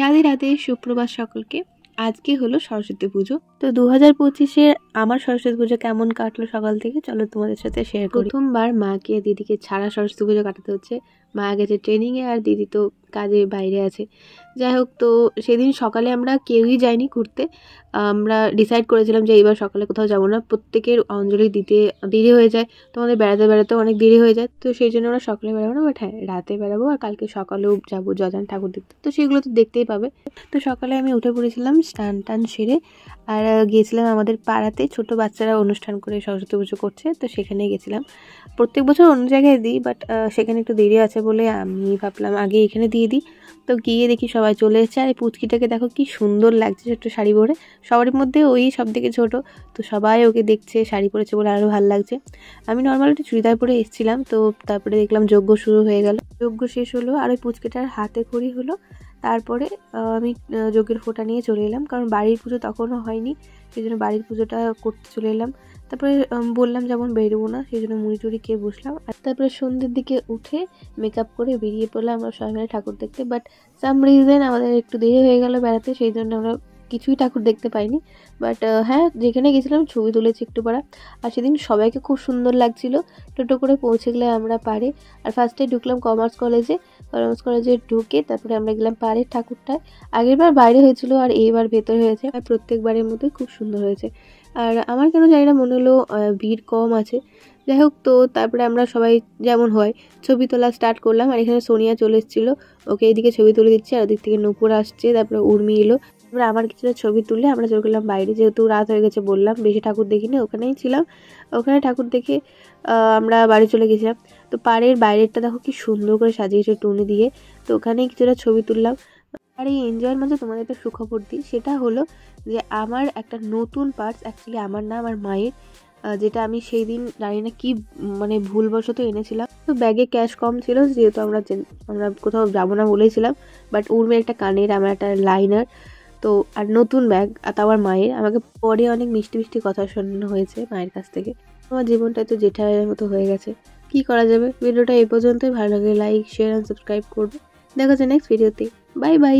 রাধে রাধে, সুপ্রভাত সকলকে। আজকে হলো সরস্বতী পুজো। তো 2025-এর আমার সরস্বতী পুজো কেমন কাটলো সকাল থেকে চলো তোমাদের সাথে শেয়ার করি। প্রথমবার মাকে দিদিকে ছাড়া সরস্বতী পুজো কাটাতে হচ্ছে। মা গেছে ট্রেনিংয়ে আর দিদি তো কাজে বাইরে আছে। যাই হোক, তো সেদিন সকালে আমরা কেউই যাইনি ঘুরতে। আমরা ডিসাইড করেছিলাম যে এইবার সকালে কোথাও যাবো না, প্রত্যেকের অঞ্জলি দিতে দেরি হয়ে যায়, তোমাদের বেড়াতে বেড়াতেও অনেক দেরি হয়ে যায়। তো সেই জন্য আমরা সকালে বেরাবো না, বাট হ্যাঁ রাতে বেরাবো, আর কালকে সকালেও যাবো যজান ঠাকুর দেখতে। তো সেগুলো তো দেখতেই পাবে। তো সকালে আমি উঠে পড়েছিলাম স্নান টান সেরে, আর গিয়েছিলাম আমাদের পাড়াতে। ছোট বাচ্চারা অনুষ্ঠান করে সরস্বতী পুজো করছে, তো সেখানে গেছিলাম। প্রত্যেক বছর অন্য জায়গায় দিই, বাট সেখানে একটু দেরি আছে বলে আমি ভাবলাম আগে এখানে দিয়ে দিই। তো গিয়ে দেখি সবাই চলে এসেছে, আর এই পুচকিটাকে দেখো কি সুন্দর লাগছে ছোট্ট শাড়ি পরে। সবার মধ্যে ওই সব থেকে ছোটো, তো সবাই ওকে দেখছে, শাড়ি পরেছে বলে আরও ভালো লাগছে। আমি নর্মাল একটা চুড়িদার পরে এসেছিলাম। তো তারপরে দেখলাম যজ্ঞ শুরু হয়ে গেল, যজ্ঞ শেষ হলো আর ওই পুচকিটার হাতে খড়ি হলো। তারপরে আমি যজ্ঞের ফোঁটা নিয়ে চলে এলাম, কারণ বাড়ির পুজো তখনও হয়নি, সেই জন্য বাড়ির পুজোটা করতে চলে এলাম। তারপরে বললাম যেমন বেরোবো না, সেই জন্য মুড়ি টুড়ি খেয়ে বসলাম। আর তারপরে সন্ধ্যের দিকে উঠে মেকআপ করে বেরিয়ে পড়লাম আমরা সবাই মিলে ঠাকুর দেখতে। বাট সাম রিজন আমাদের একটু দেরি হয়ে গেল বেড়াতে, সেই জন্য আমরা কিছুই ঠাকুর দেখতে পাইনি। বাট হ্যাঁ, যেখানে গেছিলাম ছবি তুলেছি একটু পড়া। আর সেদিন সবাইকে খুব সুন্দর লাগছিল। টোটো করে পৌঁছে গেলে আমরা পারে, আর ফার্স্টে ঢুকলাম কমার্স কলেজে ঢুকে তারপরে আমরা গেলাম পাড়ের ঠাকুরটায়। আগের বার বাইরে হয়েছিল আর এইবার ভেতরে হয়েছে, আর প্রত্যেকবারের মতোই খুব সুন্দর হয়েছে। আর আমার কেন জানি না মনে হলো ভিড় কম আছে। যাই হোক, তো তারপরে আমরা সবাই যেমন হয় ছবি তোলা স্টার্ট করলাম। আর এখানে সোনিয়া চলে এসেছিলো, ওকে এইদিকে ছবি তুলে দিচ্ছে, আর ওদিক থেকে নূপুর আসছে, তারপরে উর্মি এলো। তারপরে আমার কিছুটা ছবি তুলে আমরা চলে গেলাম বাইরে, যেহেতু রাত হয়ে গেছে বললাম, বেশি ঠাকুর দেখিনি, ওখানেই ছিলাম। ওখানে ঠাকুর দেখে আমরা বাড়ি চলে গেছিলাম। তো পাড়ের বাইরেরটা দেখো কি সুন্দর করে সাজিয়েছে টুনি দিয়ে, তো ওখানেই কিছুটা ছবি তুললাম। আর এই এনজয়ের মাঝে তোমাদের একটা সুখবর দিই, সেটা হলো যে আমার একটা নতুন পার্স, অ্যাকচুয়ালি আমার না আমার মায়ের, যেটা আমি সেই দিন জানি না কি মানে ভুলবশত এনেছিলাম। তো ব্যাগে ক্যাশ কম ছিল, যেহেতু আমরা কোথাও যাবো না বলেছিলাম। বাট উর্মের একটা কানের, আমার একটা লাইনার, তো আর নতুন ব্যাগ, আর তাও মায়ের। আমাকে পরে অনেক মিষ্টি মিষ্টি কথা শোনানো হয়েছে মায়ের কাছ থেকে। আমার জীবনটা তো জেঠার মতো হয়ে গেছে, কি করা যাবে। ভিডিওটা এই পর্যন্তই, ভালো লাগে লাইক শেয়ার অ্যান্ড সাবস্ক্রাইব করবে। দেখা যাচ্ছে নেক্সট ভিডিওতে। Bye bye.